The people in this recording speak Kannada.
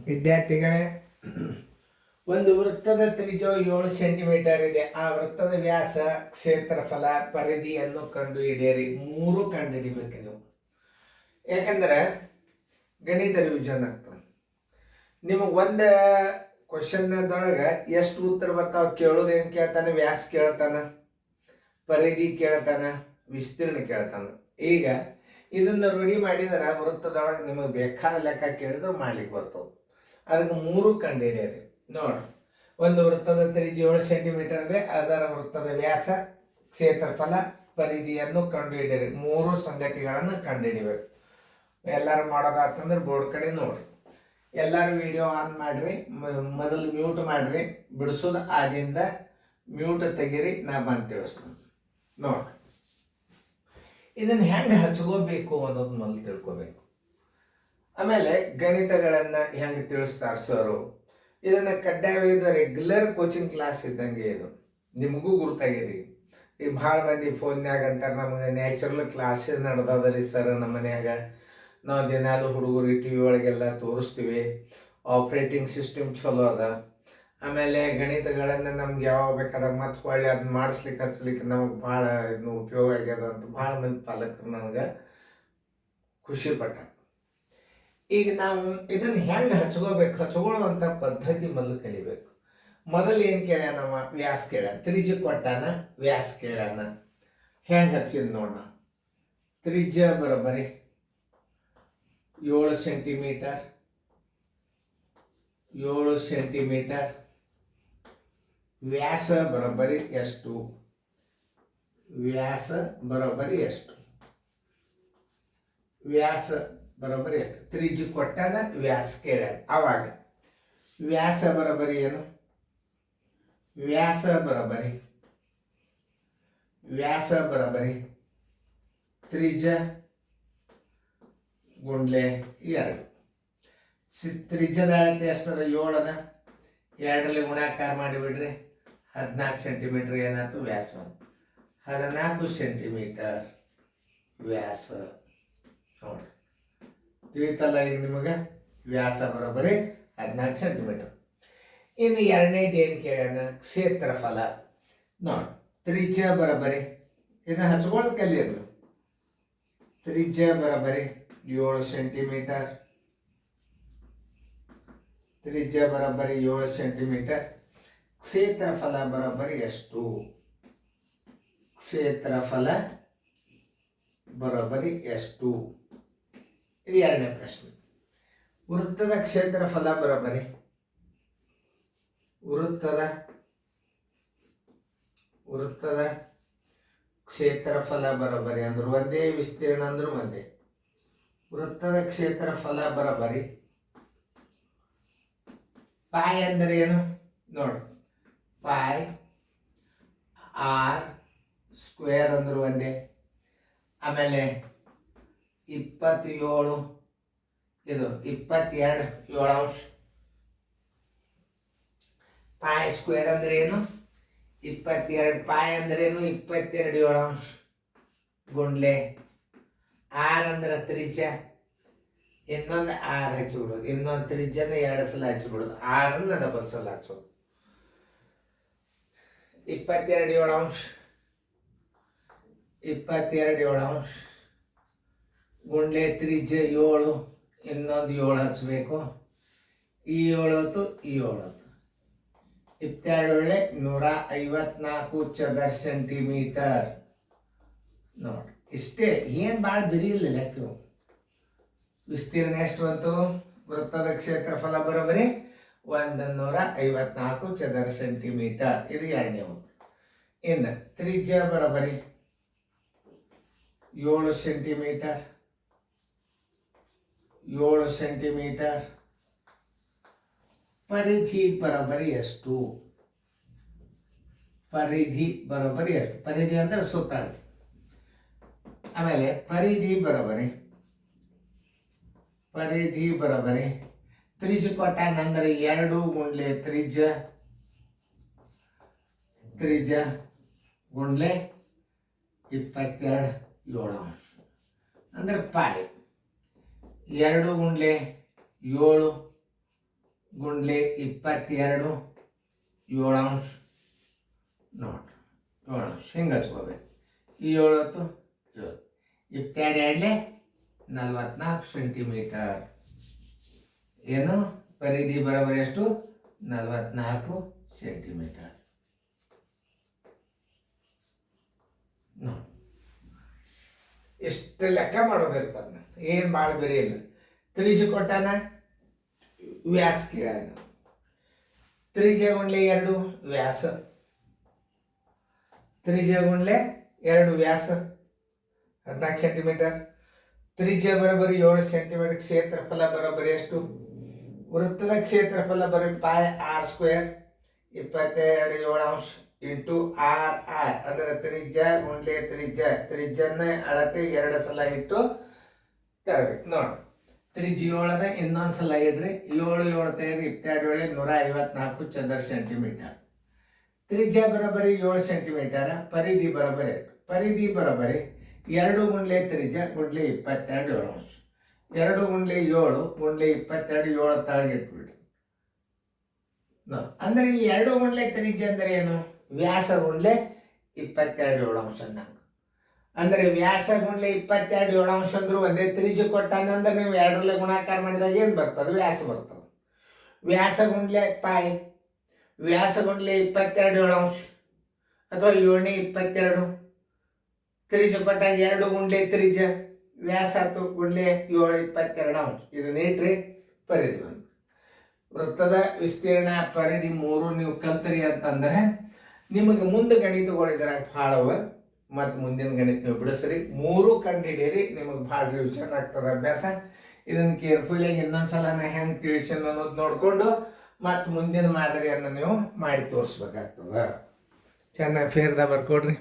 ವಿದ್ಯಾರ್ಥಿಗಳೇ, ಒಂದು ವೃತ್ತದ ತ್ರಿಜ್ಯವು 7 ಸೆಂಟಿಮೀಟರ್ ಇದೆ. ಆ ವೃತ್ತದ ವ್ಯಾಸ, ಕ್ಷೇತ್ರಫಲ, ಪರಿಧಿಯನ್ನು ಕಂಡುಹಿಡಿಯಿರಿ. 3 ಕಂಡುಹಿಡಿಬೇಕು ನೀವು. ಯಾಕಂದ್ರೆ ಗಣಿತ ರಿವಿಷನ್ ಆಗ್ತದೆ. ನಿಮಗೆ ಒಂದು ಕ್ವಶನ್ನದೊಳಗೆ ಎಷ್ಟು ಉತ್ತರ ಬರ್ತಾವ ಕೇಳೋದು ಏನು ಕೇಳ್ತಾನೆ? ವ್ಯಾಸ ಕೇಳ್ತಾನ, ಪರಿಧಿ ಕೇಳ್ತಾನ, ವಿಸ್ತೀರ್ಣ ಕೇಳ್ತಾನ. ಈಗ ಇದನ್ನು ರೂಢಿ ಮಾಡಿದರೆ ವೃತ್ತದೊಳಗೆ ನಿಮಗೆ ಬೇಕಾದ ಲೆಕ್ಕ ಕೇಳಿದ್ರೆ ಮಾಡ್ಲಿಕ್ಕೆ ಬರ್ತವೆ. ಅದಕ್ಕೆ 3 ಕಂಡುಹಿಡಿಯಿರಿ. ನೋಡ್ರಿ, ಒಂದು ವೃತ್ತದ ತ್ರಿಜ್ಯ 7 ಸೆಂಟಿಮೀಟರ್ ಇದೆ. ಅದರ ವೃತ್ತದ ವ್ಯಾಸ, ಕ್ಷೇತ್ರಫಲ, ಪರಿಧಿಯನ್ನು ಕಂಡುಹಿಡಿಯಿರಿ. 3 ಸಂಗತಿಗಳನ್ನು ಕಂಡುಹಿಡಿಬೇಕು. ಎಲ್ಲರೂ ಮಾಡೋದಾತಂದ್ರೆ ಬೋರ್ಡ್ ಕಡೆ ನೋಡ್ರಿ. ಎಲ್ಲರೂ ವಿಡಿಯೋ ಆನ್ ಮಾಡ್ರಿ. ಮೊದಲು ಮ್ಯೂಟ್ ಮಾಡ್ರಿ. ಬಿಡಿಸೋದು ಆದಿಂದ ಮ್ಯೂಟ್ ತೆಗೀರಿ. ನಾ ಬಂದು ತಿಳಿಸ್ತೀನಿ. ನೋಡ್ರಿ, ಇದನ್ನು ಹೆಂಗೆ ಹಚ್ಕೋಬೇಕು ಅನ್ನೋದು ಮೊದಲು ತಿಳ್ಕೊಬೇಕು. ಆಮೇಲೆ ಗಣಿತಗಳನ್ನು ಹೆಂಗೆ ತಿಳಿಸ್ತಾರೆ ಸರು, ಇದನ್ನು ಕಡ್ಡಾಯವಾದ ರೆಗ್ಯುಲರ್ ಕೋಚಿಂಗ್ ಕ್ಲಾಸ್ ಇದ್ದಂಗೆ. ಇದು ನಿಮಗೂ ಗುರ್ತಾಗಿದೆ. ಈಗ ಭಾಳ ಮಂದಿ ಫೋನ್ಯಾಗ ಅಂತಾರೆ, ನಮಗೆ ನ್ಯಾಚುರಲ್ ಕ್ಲಾಸ್ ನಡೆದದ್ರಿ ಸರ್ ನಮ್ಮ ಮನ್ಯಾಗ. ನಾವು ದಿನಾಲು ಹುಡುಗರು ಟಿ ವಿ ಒಳಗೆಲ್ಲ ತೋರಿಸ್ತೀವಿ. ಆಪ್ರೇಟಿಂಗ್ ಸಿಸ್ಟಮ್ ಚಲೋ ಅದ. ಆಮೇಲೆ ಗಣಿತಗಳನ್ನು ನಮ್ಗೆ ಯಾವಾಗ ಬೇಕಾದಾಗ ಮತ್ತೆ ಹೊಳ್ಳಿ ಅದನ್ನ ಮಾಡಿಸ್ಲಿಕ್ಕೆ ಹಚ್ಲಿಕ್ಕೆ ನಮಗೆ ಭಾಳ ಇನ್ನು ಉಪಯೋಗ ಆಗ್ಯದ ಅಂತ ಭಾಳ ಮಂದಿ ಪಾಲಕರು ನನಗೆ ಖುಷಿ ಪಟ್ಟ. ಈಗ ನಾವು ಇದನ್ನು ಹೆಂಗೆ ಹಚ್ಕೋಬೇಕು, ಹಚ್ಕೊಳ್ಳುವಂಥ ಪದ್ಧತಿ ಮೊದಲು ಕಲಿಬೇಕು. ಮೊದಲು ಏನು ಕೇಳ್ಯಾನ? ನಮ್ಮ ವ್ಯಾಸ ಕೇಳ್ಯಾನ, ತ್ರಿಜ್ಯ ಕೊಟ್ಟಾನ, ವ್ಯಾಸ ಕೇಳ್ಯಾನ. ಹೆಂಗೆ ಹಚ್ಚಿದ ನೋಡೋಣ. ತ್ರಿಜ್ಯ ಬರೋಬ್ಬರಿ 7 ಸೆಂಟಿಮೀಟರ್. 7 ಸೆಂಟಿಮೀಟರ್. ವ್ಯಾಸ ಬರೋಬ್ಬರಿ ಎಷ್ಟು? ವ್ಯಾಸ ಬರೋಬ್ಬರಿ ಎಷ್ಟು? ವ್ಯಾಸ ಬರೋಬ್ಬರಿ ಎಷ್ಟು? ತ್ರಿಜ್ಯ ಕೊಟ್ಟಾಗ ವ್ಯಾಸ ಕೇಳ್ಯಾನ. ಆವಾಗ ವ್ಯಾಸ ಬರೋಬ್ಬರಿ ಏನು? ವ್ಯಾಸ ಬರೋಬ್ಬರಿ ತ್ರಿಜ್ಯ ಗುಂಡ್ಲೆ 2. ತ್ರಿಜ್ಯದ ಅಳತೆ ಎಷ್ಟದ? 7 ಅದ. 2ರಲ್ಲಿ ಗುಣಾಕಾರ ಮಾಡಿಬಿಡ್ರಿ. 14 ಸೆಂಟಿಮೀಟರ್ ಏನಾಯ್ತು? ವ್ಯಾಸ ಬಂತು. 14 ಸೆಂಟಿಮೀಟರ್ ವ್ಯಾಸ. ನೋಡ್ರಿ, ತಿಳಿತಲ್ಲ ಈಗ ನಿಮಗೆ? ವ್ಯಾಸ ಬರೋಬ್ಬರಿ 14 ಸೆಂಟಿಮೀಟರ್. ಇನ್ನು ಎರಡನೇದು ಏನು ಕೇಳ್ಯಾನ? ಕ್ಷೇತ್ರಫಲ. ನೋಡಿ, ತ್ರಿಜ್ಯ ಬರೋಬ್ಬರಿ, ಇದನ್ನ ಹಚ್ಕೊಳ್ಳೋದು ಕಲಿಯೋದು. ತ್ರಿಜ್ಯ ಬರೋಬ್ಬರಿ 7 ಸೆಂಟಿಮೀಟರ್. ತ್ರಿಜ್ಯ ಬರೋಬ್ಬರಿ 7 ಸೆಂಟಿಮೀಟರ್. ಕ್ಷೇತ್ರಫಲ ಬರೋಬ್ಬರಿ ಎಷ್ಟು? ಕ್ಷೇತ್ರಫಲ ಬರೋಬ್ಬರಿ ಎಷ್ಟು? ಇದು ಎರಡನೇ ಪ್ರಶ್ನೆ. ವೃತ್ತದ ಕ್ಷೇತ್ರಫಲ ಬರೋಬ್ಬರಿ, ವೃತ್ತದ ಕ್ಷೇತ್ರಫಲ ಬರೋಬ್ಬರಿ ಅಂದ್ರೆ ಒಂದೇ, ವಿಸ್ತೀರ್ಣ ಅಂದ್ರೆ ಒಂದೇ. ವೃತ್ತದ ಕ್ಷೇತ್ರಫಲ ಬರೋಬ್ಬರಿ ಪಾಯ್ ಅಂದರೆ ಏನು? ನೋಡಿ, ಪಾಯ್ ಆರ್ ಸ್ಕ್ವೇರ್ ಅಂದ್ರೆ ಒಂದೇ. ಆಮೇಲೆ 27, ಇದು 22 7 ಪಾಯ್ ಸ್ಕ್ವೇರ್ ಅಂದ್ರೆ ಏನು? 22. ಪಾಯ್ ಅಂದ್ರೆ ಏನು? 22 7 ಗುಂಡ್ಲೆ. ಆರ್ ಅಂದ್ರೆ ತ್ರಿಜ್ಯ. ಇನ್ನೊಂದು ಆರ್ ಹಚ್ಚಿಬಿಡೋದು. ಇನ್ನೊಂದು ತ್ರಿಜ್ಯನ 2 ಸಲ ಹಚ್ಚಿಬಿಡೋದು. ಆರನ್ನ ಡಬಲ್ ಸಲ ಹಚ್ಚೋದು. 22 7 ಗುಂಡ್ಲೆ ತ್ರಿಜ್ಯ 7. ಇನ್ನೊಂದು 7 ಹಚ್ಚಬೇಕು. ಈ 7 ಹೊತ್ತು, ಈ 7 ಹೊತ್ತು. 22 154 ಚದರ ಸೆಂಟಿಮೀಟರ್. ನೋಡಿ, ಇಷ್ಟೇ. ಏನು ಭಾಳ ಬಿರಿ ಇಲ್ಲ ಲೆಕ್ಕ. ವಿಸ್ತೀರ್ಣ ಎಷ್ಟು ಬಂತು? ವೃತ್ತದ ಕ್ಷೇತ್ರಫಲ ಬರೋಬ್ಬರಿ 154 ಚದರ ಸೆಂಟಿಮೀಟರ್. ಇದು ಎರಡನೇ ಒಂದು. ಇನ್ನು ತ್ರಿಜ್ಯ ಬರೋಬ್ಬರಿ 7 ಸೆಂಟಿಮೀಟರ್. 7 ಸೆಂಟಿಮೀಟರ್. ಪರಿಧಿ ಬರೋಬ್ಬರಿ ಎಷ್ಟು? ಪರಿಧಿ ಬರೋಬ್ಬರಿ ಎಷ್ಟು? ಪರಿಧಿ ಅಂದ್ರೆ ಸುತ್ತಳ. ಆಮೇಲೆ ಪರಿಧಿ ಬರೋಬ್ಬರಿ ತ್ರಿಜ್ಯ ಕೊಟ್ಟಾನ ಅಂದ್ರೆ 2 ಗುಂಡ್ಲೆ ತ್ರಿಜ್ಯ ಗುಂಡ್ಲೆ 22 7 ಅಂದ್ರೆ ಪಾಯ್. 2 ಗುಂಡ್ಲೆ 7 ಗುಂಡ್ಲೆ 22 7 ಅಂಶ ನೋಡ್ರಿ 7 ಅಂಶ ಹಿಂಗೆ ಹಚ್ಕೋಬೇಕು. ಈ 7 ಹೊತ್ತು 22 44 ಸೆಂಟಿಮೀಟರ್. ಏನು ಪರಿಧಿ ಬರೋಬರಿ ಎಷ್ಟು 44 ಸೆಂಟಿಮೀಟರ್. ಇಷ್ಟು ಲೆಕ್ಕ ಮಾಡೋದಿರ್ತದ, ಏನು ಭಾಳ ಬೇರೆ ಇಲ್ಲ. ತ್ರಿಜ್ಯ ಕೊಟ್ಟಾನ, ವ್ಯಾಸ ಕೇಳಾನ. ತ್ರಿಜ್ಯ ಗುಂಡ್ಲೆ 2 ವ್ಯಾಸ, ತ್ರಿಜ್ಯ ಗುಂಡ್ಲೆ 2 ವ್ಯಾಸ 14 ಸೆಂಟಿಮೀಟರ್. ತ್ರಿಜ್ಯ ಬರೋಬರಿ 7 ಸೆಂಟಿಮೀಟರ್. ಕ್ಷೇತ್ರಫಲ ಬರೋಬರಿ ಎಷ್ಟು? ವೃತ್ತದ ಕ್ಷೇತ್ರಫಲ ಬರೋಬರಿ ಪಾಯ ಆರ್ ಸ್ಕ್ವೇರ್ 22 7 ಅಂಶ ಇಂಟು ಆರ್ ಆರ್ ಅಂದ್ರೆ ತ್ರಿಜ್ಯ ಗುಂಡ್ಲೆ ತ್ರಿಜ್ಯ. ತ್ರಿಜ್ಯನ ಅಳತೆ 2 ಸಲ ಇಟ್ಟು ತರಬೇಕು ನೋಡಿ. ತ್ರಿಜ್ಯ 7 ಇನ್ನೊಂದು ಸಲ ಇಡ್ರಿ. 7 7 ತೇರಿ 22 154 ಚದರ ಸೆಂಟಿಮೀಟರ್. ತ್ರಿಜ್ಯ ಬರೋಬರಿ 7 ಸೆಂಟಿಮೀಟರ್. ಪರಿಧಿ ಬರೋಬರಿ 2 ಗುಂಡ್ಲೆ ತ್ರಿಜ್ಯ ಗುಂಡ್ಲೆ 22 7 ಅಂಶ. 2 ಗುಂಡ್ಲೆ 7 ಗುಂಡ್ಲೆ 22 7 ತಳಗೆ ಇಟ್ಬಿಡ್ರಿ. ಅಂದ್ರೆ ಈ 2 ಗುಂಡ್ಲೆ ತ್ರಿಜ್ಯ ಅಂದ್ರೆ ಏನು? ವ್ಯಾಸ ಗುಂಡ್ಲೆ 22 7 ಅಂಶ ಅನ್ನಂಗ. ಅಂದ್ರೆ ವ್ಯಾಸ ಗುಂಡ್ಲೆ 22 7 ಅಂಶ ಅಂದ್ರು ಒಂದೇ. ತ್ರಿಜ್ಯ ಕೊಟ್ಟಾನಂದ್ರೆ ನೀವು 2ರಲ್ಲಿ ಗುಣಾಕಾರ ಮಾಡಿದಾಗ ಏನು ಬರ್ತದೆ? ವ್ಯಾಸ ಬರ್ತದೆ. ವ್ಯಾಸ ಗುಂಡ್ಲೆ ಪಾಯ, ವ್ಯಾಸ ಗುಂಡ್ಲೆ 22 7 ಅಂಶ ಅಥವಾ 7 22. ತ್ರಿಜ್ಯ ಕೊಟ್ಟಾಗ 2 ಗುಂಡ್ಲೆ ತ್ರಿಜ್ಯ ವ್ಯಾಸ ಆಯ್ತು ಗುಂಡ್ಲೆ 7 22 ಅಂಶ. ಇದನ್ನ ಇಟ್ರಿ ಪರಿಧಿ ಬಂದು. ವೃತ್ತದ ವಿಸ್ತೀರ್ಣ ಪರಿಧಿ 3 ನೀವು ಕಲ್ತರಿ ಅಂತಂದ್ರೆ ನಿಮಗೆ ಮುಂದೆ ಗಣಿತಗಳಿದ್ರಾಗ ಭಾಳವ. ಮತ್ತು ಮುಂದಿನ ಗಣಿತ ನೀವು ಬಿಡಿಸ್ರಿ. 3 ಕಂಡು ಹಿಡೀರಿ, ನಿಮಗೆ ಭಾಳ ರಿವಿಷನ್ ಆಗ್ತದೆ ಅಭ್ಯಾಸ. ಇದನ್ನು ಕೇರ್ಫುಲ್ಲಾಗಿ ಇನ್ನೊಂದ್ಸಲ ನಾ ಹೆಂಗೆ ತಿಳಿಸನ್ ಅನ್ನೋದು ನೋಡಿಕೊಂಡು ಮತ್ತು ಮುಂದಿನ ಮಾದರಿಯನ್ನು ನೀವು ಮಾಡಿ ತೋರಿಸ್ಬೇಕಾಗ್ತದೆ. ಚೆನ್ನಾಗಿ ಫೇರ್ದ ಬರ್ಕೊಡ್ರಿ.